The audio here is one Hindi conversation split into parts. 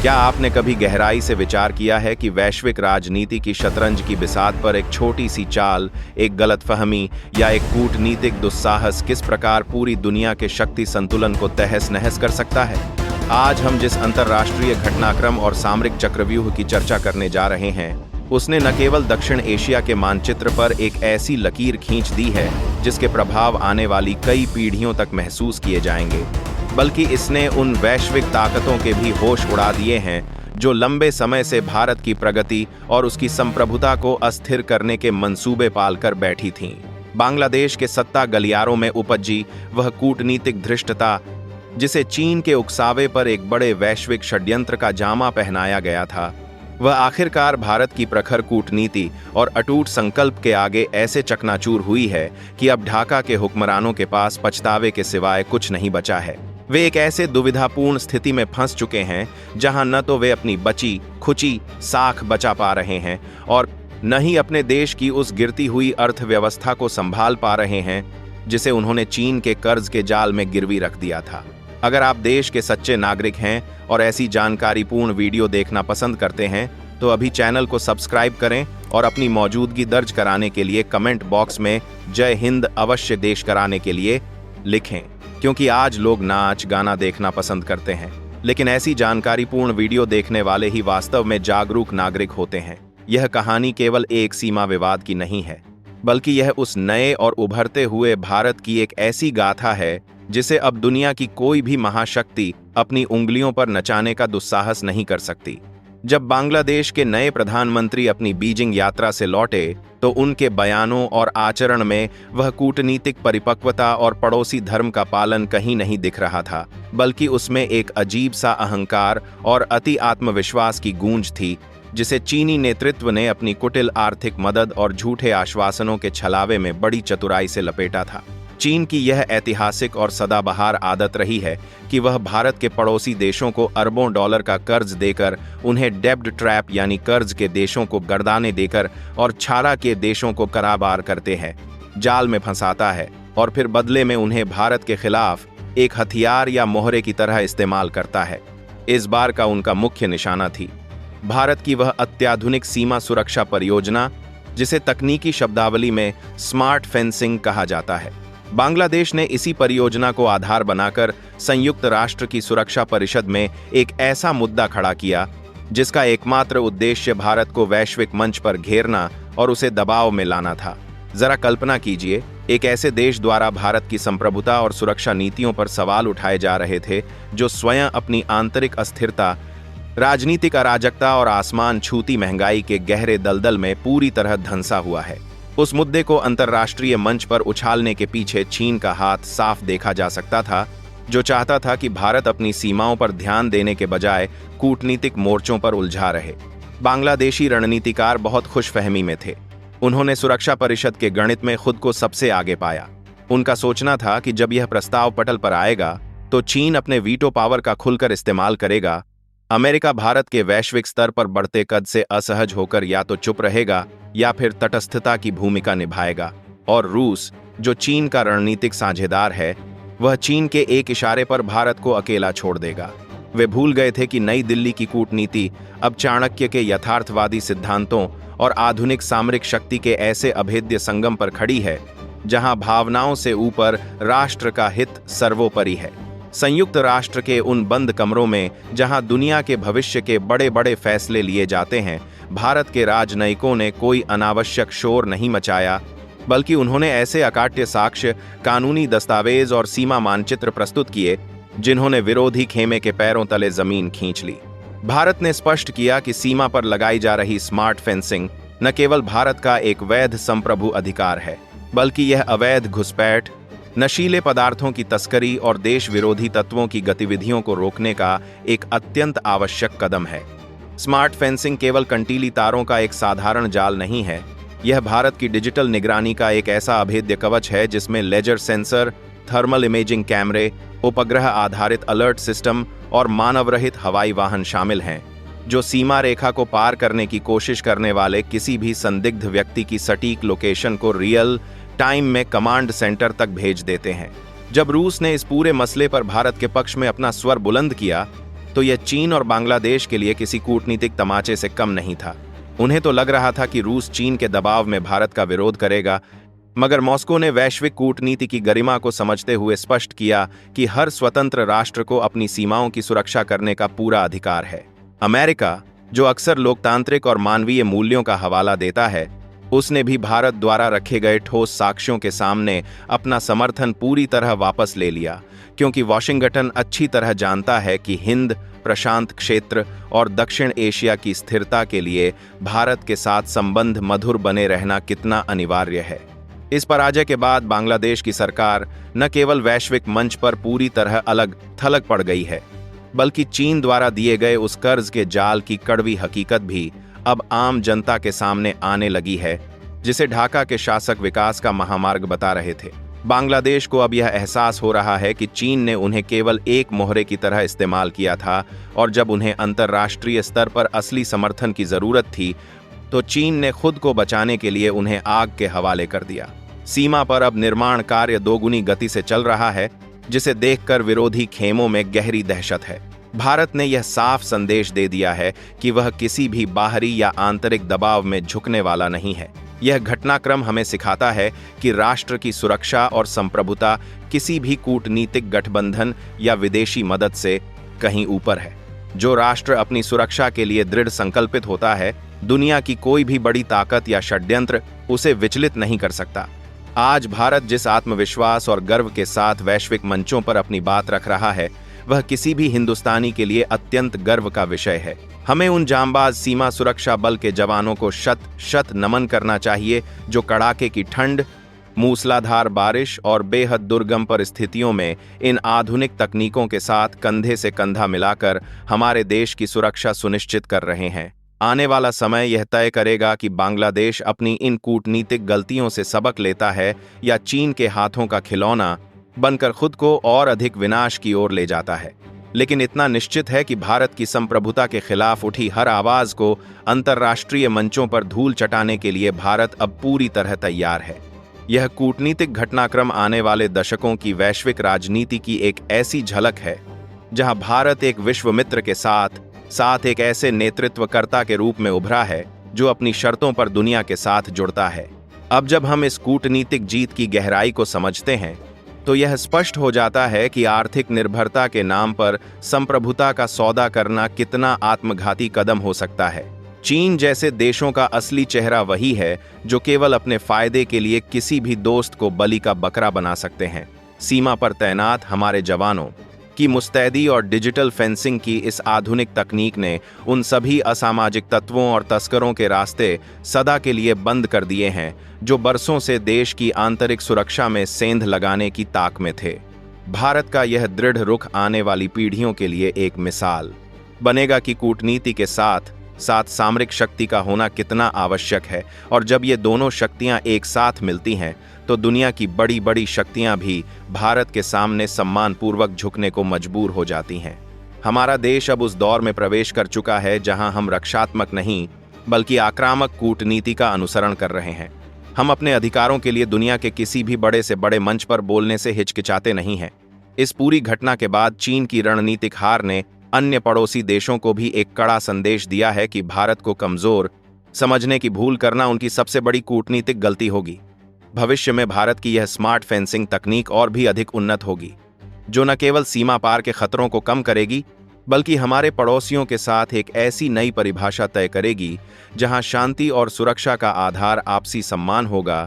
क्या आपने कभी गहराई से विचार किया है कि वैश्विक राजनीति की शतरंज की बिसात पर एक छोटी सी चाल, एक गलतफहमी या एक कूटनीतिक दुस्साहस किस प्रकार पूरी दुनिया के शक्ति संतुलन को तहस नहस कर सकता है? आज हम जिस अंतर्राष्ट्रीय घटनाक्रम और सामरिक चक्रव्यूह की चर्चा करने जा रहे हैं, उसने न केवल दक्षिण एशिया के मानचित्र पर एक ऐसी लकीर खींच दी है जिसके प्रभाव आने वाली कई पीढ़ियों तक महसूस किए जाएंगे, बल्कि इसने उन वैश्विक ताकतों के भी होश उड़ा दिए हैं जो लंबे समय से भारत की प्रगति और उसकी संप्रभुता को अस्थिर करने के मंसूबे पालकर बैठी थीं। बांग्लादेश के सत्ता गलियारों में उपजी वह कूटनीतिक धृष्टता जिसे चीन के उकसावे पर एक बड़े वैश्विक षड्यंत्र का जामा पहनाया गया था, वह आखिरकार भारत की प्रखर कूटनीति और अटूट संकल्प के आगे ऐसे चकनाचूर हुई है कि अब ढाका के हुक्मरानों के पास पछतावे के सिवाय कुछ नहीं बचा है। वे एक ऐसे दुविधापूर्ण स्थिति में फंस चुके हैं जहां न तो वे अपनी बची खुची साख बचा पा रहे हैं और न ही अपने देश की उस गिरती हुई अर्थव्यवस्था को संभाल पा रहे हैं जिसे उन्होंने चीन के कर्ज के जाल में गिरवी रख दिया था। अगर आप देश के सच्चे नागरिक हैं और ऐसी जानकारीपूर्ण वीडियो देखना पसंद करते हैं तो अभी चैनल को सब्सक्राइब करें और अपनी मौजूदगी दर्ज कराने के लिए कमेंट बॉक्स में जय हिंद अवश्य देश कराने के लिए लिखें, क्योंकि आज लोग नाच गाना देखना पसंद करते हैं, लेकिन ऐसी जानकारीपूर्ण वीडियो देखने वाले ही वास्तव में जागरूक नागरिक होते हैं। यह कहानी केवल एक सीमा विवाद की नहीं है, बल्कि यह उस नए और उभरते हुए भारत की एक ऐसी गाथा है जिसे अब दुनिया की कोई भी महाशक्ति अपनी उंगलियों पर नचाने का दुस्साहस नहीं कर सकती। जब बांग्लादेश के नए प्रधानमंत्री अपनी बीजिंग यात्रा से लौटे तो उनके बयानों और आचरण में वह कूटनीतिक परिपक्वता और पड़ोसी धर्म का पालन कहीं नहीं दिख रहा था, बल्कि उसमें एक अजीब सा अहंकार और अति आत्मविश्वास की गूंज थी जिसे चीनी नेतृत्व ने अपनी कुटिल आर्थिक मदद और झूठे आश्वासनों के छलावे में बड़ी चतुराई से लपेटा था। चीन की यह ऐतिहासिक और सदाबहार आदत रही है कि वह भारत के पड़ोसी देशों को अरबों डॉलर का कर्ज देकर उन्हें डेब्ट ट्रैप यानी कर्ज के देशों को गर्दाने देकर और छाड़ा के देशों को कराबार करते हैं, जाल में फंसाता है और फिर बदले में उन्हें भारत के खिलाफ एक हथियार या मोहरे की तरह इस्तेमाल करता है। इस बार का उनका मुख्य निशाना थी भारत की वह अत्याधुनिक सीमा सुरक्षा परियोजना जिसे तकनीकी शब्दावली में स्मार्ट फेंसिंग कहा जाता है। बांग्लादेश ने इसी परियोजना को आधार बनाकर संयुक्त राष्ट्र की सुरक्षा परिषद में एक ऐसा मुद्दा खड़ा किया जिसका एकमात्र उद्देश्य भारत को वैश्विक मंच पर घेरना और उसे दबाव में लाना था। जरा कल्पना कीजिए, एक ऐसे देश द्वारा भारत की संप्रभुता और सुरक्षा नीतियों पर सवाल उठाए जा रहे थे जो स्वयं अपनी आंतरिक अस्थिरता, राजनीतिक अराजकता और आसमान छूती महंगाई के गहरे दलदल में पूरी तरह धंसा हुआ है। उस मुद्दे को अंतर्राष्ट्रीय मंच पर उछालने के पीछे चीन का हाथ साफ देखा जा सकता था, जो चाहता था कि भारत अपनी सीमाओं पर ध्यान देने के बजाय कूटनीतिक मोर्चों पर उलझा रहे। बांग्लादेशी रणनीतिकार बहुत खुशफहमी में थे। उन्होंने सुरक्षा परिषद के गणित में खुद को सबसे आगे पाया। उनका सोचना था कि जब यह प्रस्ताव पटल पर आएगा तो चीन अपने वीटो पावर का खुलकर इस्तेमाल करेगा, अमेरिका भारत के वैश्विक स्तर पर बढ़ते कद से असहज होकर या तो चुप रहेगा या फिर तटस्थता की भूमिका निभाएगा, और रूस, जो चीन का रणनीतिक साझेदार है, वह चीन के एक इशारे पर भारत को अकेला छोड़ देगा। वे भूल गए थे कि नई दिल्ली की कूटनीति अब चाणक्य के यथार्थवादी सिद्धांतों और आधुनिक सामरिक शक्ति के ऐसे अभेद्य संगम पर खड़ी है जहां भावनाओं से ऊपर राष्ट्र का हित सर्वोपरि है। संयुक्त राष्ट्र के उन बंद कमरों में जहां दुनिया के भविष्य के बड़े बड़े फैसले लिए जाते हैं, भारत के राजनयिकों ने कोई अनावश्यक शोर नहीं मचाया, बल्कि उन्होंने ऐसे अकाट्य साक्ष्य, कानूनी दस्तावेज और सीमा मानचित्र प्रस्तुत किए जिन्होंने विरोधी खेमे के पैरों तले जमीन खींच ली। भारत ने स्पष्ट किया कि सीमा पर लगाई जा रही स्मार्ट फेंसिंग न केवल भारत का एक वैध संप्रभु अधिकार है, बल्कि यह अवैध घुसपैठ, नशीले पदार्थों की तस्करी और देश विरोधी तत्वों की गतिविधियों को रोकने का एक अत्यंत आवश्यक कदम है। स्मार्ट फेंसिंग केवल कंटीली तारों का एक साधारण जाल नहीं है, यह भारत की डिजिटल निगरानी का एक ऐसा अभेद्य कवच है जिसमें लेजर सेंसर, थर्मल इमेजिंग कैमरे, उपग्रह आधारित अलर्ट सिस्टम और मानवरहित हवाई वाहन शामिल हैं, जो सीमा रेखा को पार करने की कोशिश करने वाले किसी भी संदिग्ध व्यक्ति की सटीक लोकेशन को रियल टाइम में कमांड सेंटर तक भेज देते हैं। जब रूस ने इस पूरे मसले पर भारत के पक्ष में अपना स्वर बुलंद किया तो यह चीन और बांग्लादेश के लिए किसी कूटनीतिक तमाचे से कम नहीं था। उन्हें तो लग रहा था कि रूस चीन के दबाव में भारत का विरोध करेगा, मगर मॉस्को ने वैश्विक कूटनीति की गरिमा को समझते हुए स्पष्ट किया कि हर स्वतंत्र राष्ट्र को अपनी सीमाओं की सुरक्षा करने का पूरा अधिकार है। अमेरिका, जो अक्सर लोकतांत्रिक और मानवीय मूल्यों का हवाला देता है, उसने भी भारत द्वारा रखे गए ठोस साक्ष्यों के सामने अपना समर्थन पूरी तरह वापस ले लिया, क्योंकि वॉशिंगटन अच्छी तरह जानता है कि हिंद प्रशांत क्षेत्र और दक्षिण एशिया की स्थिरता के लिए भारत के साथ संबंध मधुर बने रहना कितना अनिवार्य है। इस पराजय के बाद बांग्लादेश की सरकार न केवल वैश्विक मंच पर पूरी तरह अलग थलग पड़ गई है, बल्कि चीन द्वारा दिए गए उस कर्ज के जाल की कड़वी हकीकत भी अब आम जनता के सामने आने लगी है, जिसे ढाका के शासक विकास का महामार्ग बता रहे थे। बांग्लादेश को अब यह एहसास हो रहा है कि चीन ने उन्हें केवल एक मोहरे की तरह इस्तेमाल किया था, और जब उन्हें अंतर्राष्ट्रीय स्तर पर असली समर्थन की जरूरत थी, तो चीन ने खुद को बचाने के लिए उन्हें आग के हवाले कर दिया। सीमा पर अब निर्माण कार्य दोगुनी गति से चल रहा है, जिसे देखकर विरोधी खेमों में गहरी दहशत है। भारत ने यह साफ संदेश दे दिया है कि वह किसी भी बाहरी या आंतरिक दबाव में झुकने वाला नहीं है। यह घटनाक्रम हमें सिखाता है कि राष्ट्र की सुरक्षा और संप्रभुता किसी भी कूटनीतिक गठबंधन या विदेशी मदद से कहीं ऊपर है। जो राष्ट्र अपनी सुरक्षा के लिए दृढ़ संकल्पित होता है, दुनिया की कोई भी बड़ी ताकत या षड्यंत्र उसे विचलित नहीं कर सकता। आज भारत जिस आत्मविश्वास और गर्व के साथ वैश्विक मंचों पर अपनी बात रख रहा है, वह किसी भी हिंदुस्तानी के लिए अत्यंत गर्व का विषय है। हमें उन जांबाज सीमा सुरक्षा बल के जवानों को शत शत नमन करना चाहिए, जो कड़ाके की ठंड, मूसलाधार बारिश और बेहद दुर्गम परिस्थितियों में इन आधुनिक तकनीकों के साथ कंधे से कंधा मिलाकर हमारे देश की सुरक्षा सुनिश्चित कर रहे हैं। आने वाला समय यह तय करेगा कि बांग्लादेश अपनी इन कूटनीतिक गलतियों से सबक लेता है या चीन के हाथों का खिलौना बनकर खुद को और अधिक विनाश की ओर ले जाता है। लेकिन इतना निश्चित है कि भारत की संप्रभुता के खिलाफ उठी हर आवाज को अंतर्राष्ट्रीय मंचों पर धूल चटाने के लिए भारत अब पूरी तरह तैयार है। यह कूटनीतिक घटनाक्रम आने वाले दशकों की वैश्विक राजनीति की एक ऐसी झलक है, जहां भारत एक विश्व मित्र के साथ साथ एक ऐसे नेतृत्वकर्ता के रूप में उभरा है जो अपनी शर्तों पर दुनिया के साथ जुड़ता है। अब जब हम इस कूटनीतिक जीत की गहराई को समझते हैं, तो यह स्पष्ट हो जाता है कि आर्थिक निर्भरता के नाम पर संप्रभुता का सौदा करना कितना आत्मघाती कदम हो सकता है। चीन जैसे देशों का असली चेहरा वही है जो केवल अपने फायदे के लिए किसी भी दोस्त को बलि का बकरा बना सकते हैं। सीमा पर तैनात हमारे जवानों की मुस्तैदी और डिजिटल फेंसिंग की इस आधुनिक तकनीक ने उन सभी असामाजिक तत्वों और तस्करों के रास्ते सदा के लिए बंद कर दिए हैं, जो बरसों से देश की आंतरिक सुरक्षा में सेंध लगाने की ताक में थे। भारत का यह दृढ़ रुख आने वाली पीढ़ियों के लिए एक मिसाल बनेगा कि कूटनीति के साथ साथ सामरिक शक्ति का होना कितना आवश्यक है, और जब ये दोनों शक्तियां एक साथ मिलती हैं, तो दुनिया की बड़ी बड़ी शक्तियां भी भारत के सामने सम्मानपूर्वक झुकने को मजबूर हो जाती हैं। हमारा देश अब उस दौर में प्रवेश कर चुका है जहां हम रक्षात्मक नहीं बल्कि आक्रामक कूटनीति का अनुसरण कर रहे हैं। हम अपने अधिकारों के लिए दुनिया के किसी भी बड़े से बड़े मंच पर बोलने से हिचकिचाते नहीं हैं। इस पूरी घटना के बाद चीन की रणनीतिक हार ने अन्य पड़ोसी देशों को भी एक कड़ा संदेश दिया है कि भारत को कमजोर समझने की भूल करना उनकी सबसे बड़ी कूटनीतिक गलती होगी। भविष्य में भारत की यह स्मार्ट फेंसिंग तकनीक और भी अधिक उन्नत होगी, जो न केवल सीमा पार के खतरों को कम करेगी, बल्कि हमारे पड़ोसियों के साथ एक ऐसी नई परिभाषा तय करेगी जहां शांति और सुरक्षा का आधार आपसी सम्मान होगा,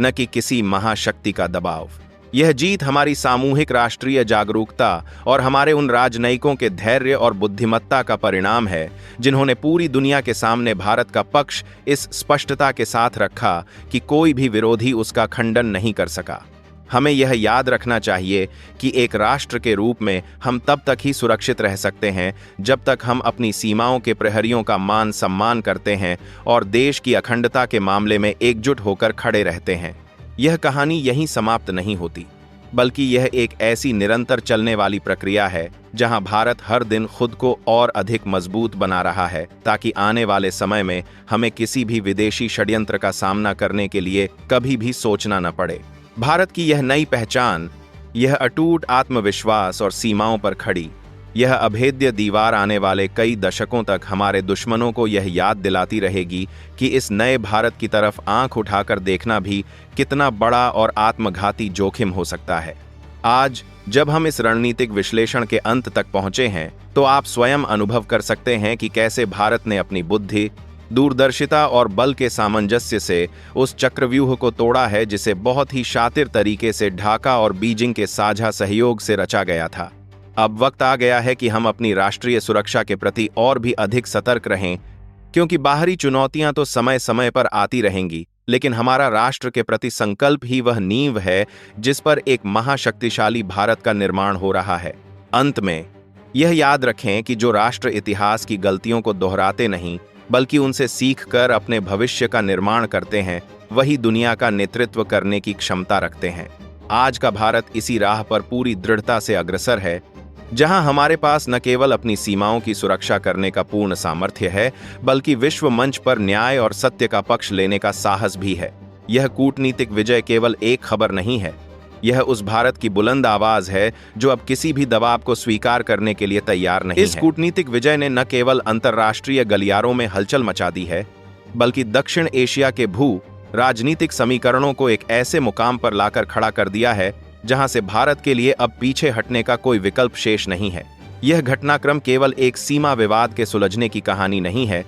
न कि किसी महाशक्ति का दबाव। यह जीत हमारी सामूहिक राष्ट्रीय जागरूकता और हमारे उन राजनयिकों के धैर्य और बुद्धिमत्ता का परिणाम है, जिन्होंने पूरी दुनिया के सामने भारत का पक्ष इस स्पष्टता के साथ रखा कि कोई भी विरोधी उसका खंडन नहीं कर सका। हमें यह याद रखना चाहिए कि एक राष्ट्र के रूप में हम तब तक ही सुरक्षित रह सकते हैं जब तक हम अपनी सीमाओं के प्रहरियों का मान सम्मान करते हैं और देश की अखंडता के मामले में एकजुट होकर खड़े रहते हैं। यह कहानी यहीं समाप्त नहीं होती, बल्कि यह एक ऐसी निरंतर चलने वाली प्रक्रिया है जहां भारत हर दिन खुद को और अधिक मजबूत बना रहा है, ताकि आने वाले समय में हमें किसी भी विदेशी षड्यंत्र का सामना करने के लिए कभी भी सोचना न पड़े। भारत की यह नई पहचान, यह अटूट आत्मविश्वास और सीमाओं पर खड़ी यह अभेद्य दीवार आने वाले कई दशकों तक हमारे दुश्मनों को यह याद दिलाती रहेगी कि इस नए भारत की तरफ आंख उठाकर देखना भी कितना बड़ा और आत्मघाती जोखिम हो सकता है। आज जब हम इस रणनीतिक विश्लेषण के अंत तक पहुंचे हैं, तो आप स्वयं अनुभव कर सकते हैं कि कैसे भारत ने अपनी बुद्धि, दूरदर्शिता और बल के सामंजस्य से उस चक्रव्यूह को तोड़ा है जिसे बहुत ही शातिर तरीके से ढाका और बीजिंग के साझा सहयोग से रचा गया था। अब वक्त आ गया है कि हम अपनी राष्ट्रीय सुरक्षा के प्रति और भी अधिक सतर्क रहें, क्योंकि बाहरी चुनौतियां तो समय समय पर आती रहेंगी, लेकिन हमारा राष्ट्र के प्रति संकल्प ही वह नींव है जिस पर एक महाशक्तिशाली भारत का निर्माण हो रहा है। अंत में यह याद रखें कि जो राष्ट्र इतिहास की गलतियों को दोहराते नहीं बल्कि उनसे सीखकर अपने भविष्य का निर्माण करते हैं, वही दुनिया का नेतृत्व करने की क्षमता रखते हैं। आज का भारत इसी राह पर पूरी दृढ़ता से अग्रसर है, जहां हमारे पास न केवल अपनी सीमाओं की सुरक्षा करने का पूर्ण सामर्थ्य है, बल्कि विश्व मंच पर न्याय और सत्य का पक्ष लेने का साहस भी है। यह कूटनीतिक विजय केवल एक खबर नहीं है, यह उस भारत की बुलंद आवाज है जो अब किसी भी दबाव को स्वीकार करने के लिए तैयार नहीं है। इस कूटनीतिक विजय ने न केवल अंतर्राष्ट्रीय गलियारों में हलचल मचा दी है, बल्कि दक्षिण एशिया के भू राजनीतिक समीकरणों को एक ऐसे मुकाम पर लाकर खड़ा कर दिया है जहां से भारत के लिए अब पीछे हटने का कोई विकल्प शेष नहीं है। यह घटनाक्रम केवल एक सीमा विवाद के सुलझने की कहानी नहीं है,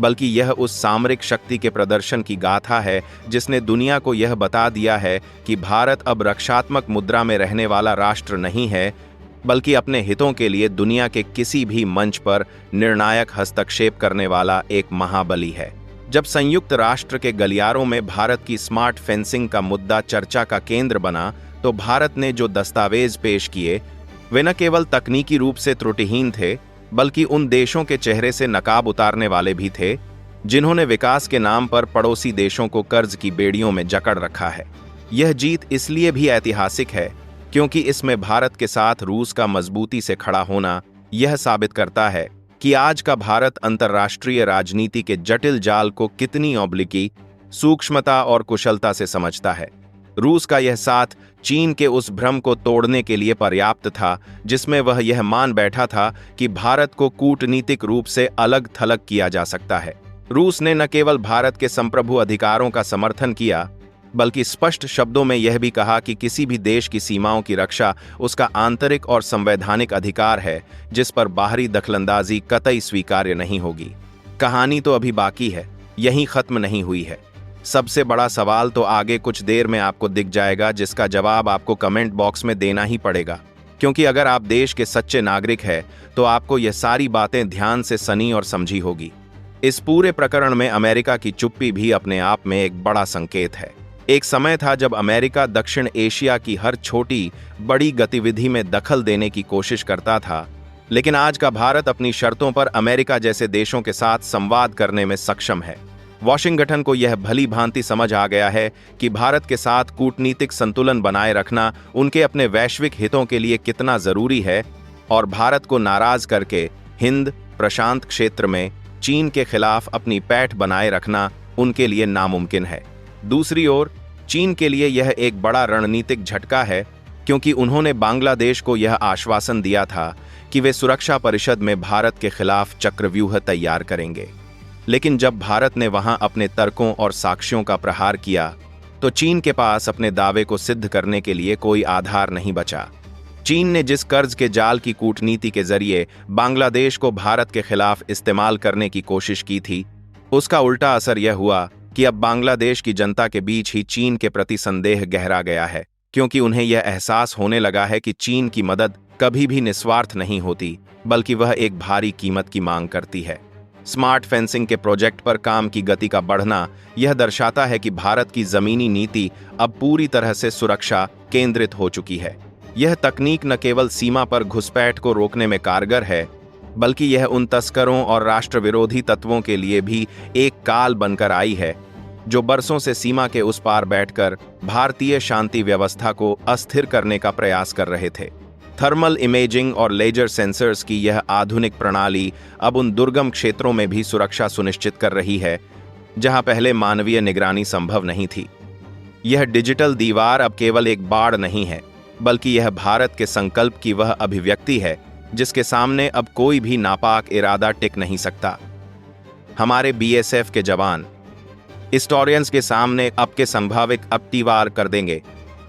बल्कि यह उस सामरिक शक्ति के प्रदर्शन की गाथा है जिसने दुनिया को यह बता दिया है कि भारत अब रक्षात्मक मुद्रा में रहने वाला राष्ट्र नहीं है, बल्कि अपने हितों के लिए दुनिया के किसी भी मंच पर निर्णायक हस्तक्षेप करने वाला एक महाबली है। जब संयुक्त राष्ट्र के गलियारों में भारत की स्मार्ट फेंसिंग का मुद्दा चर्चा का केंद्र बना, तो भारत ने जो दस्तावेज पेश किए वे न केवल तकनीकी रूप से त्रुटिहीन थे, बल्कि उन देशों के चेहरे से नकाब उतारने वाले भी थे जिन्होंने विकास के नाम पर पड़ोसी देशों को कर्ज की बेड़ियों में जकड़ रखा है। यह जीत इसलिए भी ऐतिहासिक है क्योंकि इसमें भारत के साथ रूस का मजबूती से खड़ा होना यह साबित करता है कि आज का भारत अंतर्राष्ट्रीय राजनीति के जटिल जाल को कितनी औबलिकी, सूक्ष्मता और कुशलता से समझता है। रूस का यह साथ चीन के उस भ्रम को तोड़ने के लिए पर्याप्त था जिसमें वह यह मान बैठा था कि भारत को कूटनीतिक रूप से अलग थलग किया जा सकता है। रूस ने न केवल भारत के संप्रभु अधिकारों का समर्थन किया, बल्कि स्पष्ट शब्दों में यह भी कहा कि किसी भी देश की सीमाओं की रक्षा उसका आंतरिक और संवैधानिक अधिकार है, जिस पर बाहरी दखलंदाजी कतई स्वीकार्य नहीं होगी। कहानी तो अभी बाकी है, यहीं खत्म नहीं हुई है। सबसे बड़ा सवाल तो आगे कुछ देर में आपको दिख जाएगा, जिसका जवाब आपको कमेंट बॉक्स में देना ही पड़ेगा, क्योंकि अगर आप देश के सच्चे नागरिक हैं तो आपको यह सारी बातें ध्यान से सुनी और समझी होगी। इस पूरे प्रकरण में अमेरिका की चुप्पी भी अपने आप में एक बड़ा संकेत है। एक समय था जब अमेरिका दक्षिण एशिया की हर छोटी बड़ी गतिविधि में दखल देने की कोशिश करता था, लेकिन आज का भारत अपनी शर्तों पर अमेरिका जैसे देशों के साथ संवाद करने में सक्षम है। वॉशिंगटन को यह भली भांति समझ आ गया है कि भारत के साथ कूटनीतिक संतुलन बनाए रखना उनके अपने वैश्विक हितों के लिए कितना जरूरी है, और भारत को नाराज करके हिंद प्रशांत क्षेत्र में चीन के खिलाफ अपनी पैठ बनाए रखना उनके लिए नामुमकिन है। दूसरी ओर चीन के लिए यह एक बड़ा रणनीतिक झटका है, क्योंकि उन्होंने बांग्लादेश को यह आश्वासन दिया था कि वे सुरक्षा परिषद में भारत के खिलाफ चक्रव्यूह तैयार करेंगे। लेकिन जब भारत ने वहां अपने तर्कों और साक्ष्यों का प्रहार किया, तो चीन के पास अपने दावे को सिद्ध करने के लिए कोई आधार नहीं बचा। चीन ने जिस कर्ज के जाल की कूटनीति के जरिए बांग्लादेश को भारत के खिलाफ इस्तेमाल करने की कोशिश की थी, उसका उल्टा असर यह हुआ कि अब बांग्लादेश की जनता के बीच ही चीन के प्रति संदेह गहरा गया है, क्योंकि उन्हें यह एहसास होने लगा है कि चीन की मदद कभी भी निस्वार्थ नहीं होती, बल्कि वह एक भारी कीमत की मांग करती है। स्मार्ट फेंसिंग के प्रोजेक्ट पर काम की गति का बढ़ना यह दर्शाता है कि भारत की जमीनी नीति अब पूरी तरह से सुरक्षा केंद्रित हो चुकी है। यह तकनीक न केवल सीमा पर घुसपैठ को रोकने में कारगर है, बल्कि यह उन तस्करों और राष्ट्र विरोधी तत्वों के लिए भी एक काल बनकर आई है जो बरसों से सीमा के उस पार बैठकर भारतीय शांति व्यवस्था को अस्थिर करने का प्रयास कर रहे थे। थर्मल इमेजिंग और लेजर सेंसर्स की यह आधुनिक प्रणाली अब उन दुर्गम क्षेत्रों में भी सुरक्षा सुनिश्चित कर रही है जहां पहले मानवीय निगरानी संभव नहीं थी। यह डिजिटल दीवार अब केवल एक बाड़ नहीं है, बल्कि यह भारत के संकल्प की वह अभिव्यक्ति है जिसके सामने अब कोई भी नापाक इरादा टिक नहीं सकता। हमारे बीएसएफ के जवान हिस्टोरियंस के सामने अब के संभावित अतिवार कर देंगे,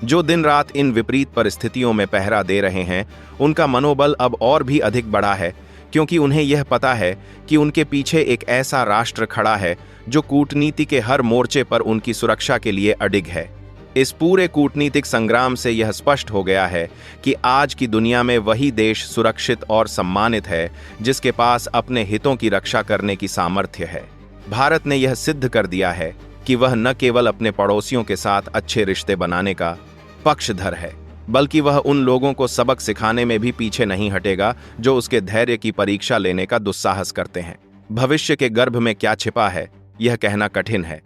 जो दिन रात इन विपरीत परिस्थितियों में पहरा दे रहे हैं। उनका मनोबल अब और भी अधिक बढ़ा है, क्योंकि उन्हें यह पता है कि उनके पीछे एक ऐसा राष्ट्र खड़ा है जो कूटनीति के हर मोर्चे पर उनकी सुरक्षा के लिए अडिग है। इस पूरे कूटनीतिक संग्राम से यह स्पष्ट हो गया है कि आज की दुनिया में वही देश सुरक्षित और सम्मानित है जिसके पास अपने हितों की रक्षा करने की सामर्थ्य है। भारत ने यह सिद्ध कर दिया है कि वह न केवल अपने पड़ोसियों के साथ अच्छे रिश्ते बनाने का पक्षधर है, बल्कि वह उन लोगों को सबक सिखाने में भी पीछे नहीं हटेगा जो उसके धैर्य की परीक्षा लेने का दुस्साहस करते हैं। भविष्य के गर्भ में क्या छिपा है, यह कहना कठिन है,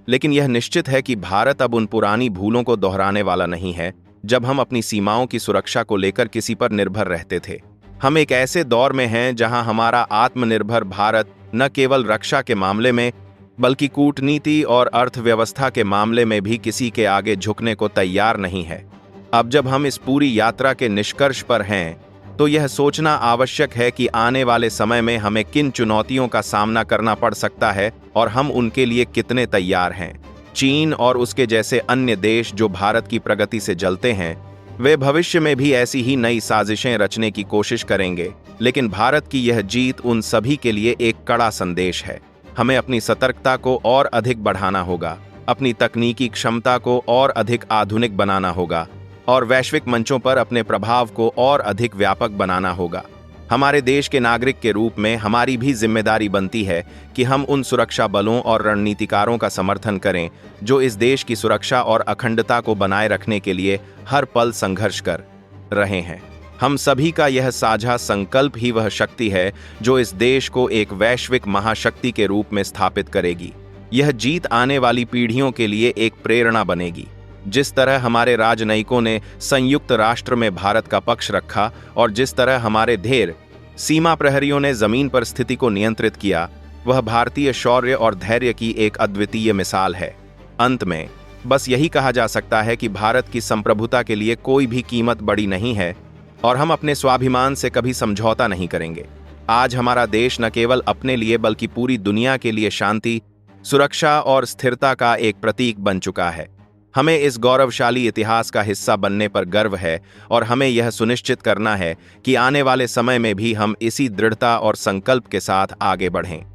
लेकिन यह निश्चित है कि भारत अब उन पुरानी भूलों को दोहराने वाला नहीं है जब हम अपनी सीमाओं की सुरक्षा को लेकर किसी पर निर्भर रहते थे। हम एक ऐसे दौर में हैं जहां हमारा आत्मनिर्भर भारत न केवल रक्षा के मामले में बल्कि कूटनीति और अर्थव्यवस्था के मामले में भी किसी के आगे झुकने को तैयार नहीं है। अब जब हम इस पूरी यात्रा के निष्कर्ष पर हैं, तो यह सोचना आवश्यक है कि आने वाले समय में हमें किन चुनौतियों का सामना करना पड़ सकता है और हम उनके लिए कितने तैयार हैं। चीन और उसके जैसे अन्य देश जो भारत की प्रगति से जलते हैं, वे भविष्य में भी ऐसी ही नई साजिशें रचने की कोशिश करेंगे, लेकिन भारत की यह जीत उन सभी के लिए एक कड़ा संदेश है। हमें अपनी सतर्कता को और अधिक बढ़ाना होगा, अपनी तकनीकी क्षमता को और अधिक आधुनिक बनाना होगा और वैश्विक मंचों पर अपने प्रभाव को और अधिक व्यापक बनाना होगा। हमारे देश के नागरिक के रूप में हमारी भी जिम्मेदारी बनती है कि हम उन सुरक्षा बलों और रणनीतिकारों का समर्थन करें जो इस देश की सुरक्षा और अखंडता को बनाए रखने के लिए हर पल संघर्ष कर रहे हैं। हम सभी का यह साझा संकल्प ही वह शक्ति है जो इस देश को एक वैश्विक महाशक्ति के रूप में स्थापित करेगी। यह जीत आने वाली पीढ़ियों के लिए एक प्रेरणा बनेगी। जिस तरह हमारे राजनयिकों ने संयुक्त राष्ट्र में भारत का पक्ष रखा और जिस तरह हमारे धैर्य सीमा प्रहरियों ने जमीन पर स्थिति को नियंत्रित किया, वह भारतीय शौर्य और धैर्य की एक अद्वितीय मिसाल है। अंत में बस यही कहा जा सकता है कि भारत की संप्रभुता के लिए कोई भी कीमत बड़ी नहीं है और हम अपने स्वाभिमान से कभी समझौता नहीं करेंगे। आज हमारा देश न केवल अपने लिए बल्कि पूरी दुनिया के लिए शांति, सुरक्षा और स्थिरता का एक प्रतीक बन चुका है। हमें इस गौरवशाली इतिहास का हिस्सा बनने पर गर्व है और हमें यह सुनिश्चित करना है कि आने वाले समय में भी हम इसी दृढ़ता और संकल्प के साथ आगे बढ़ें।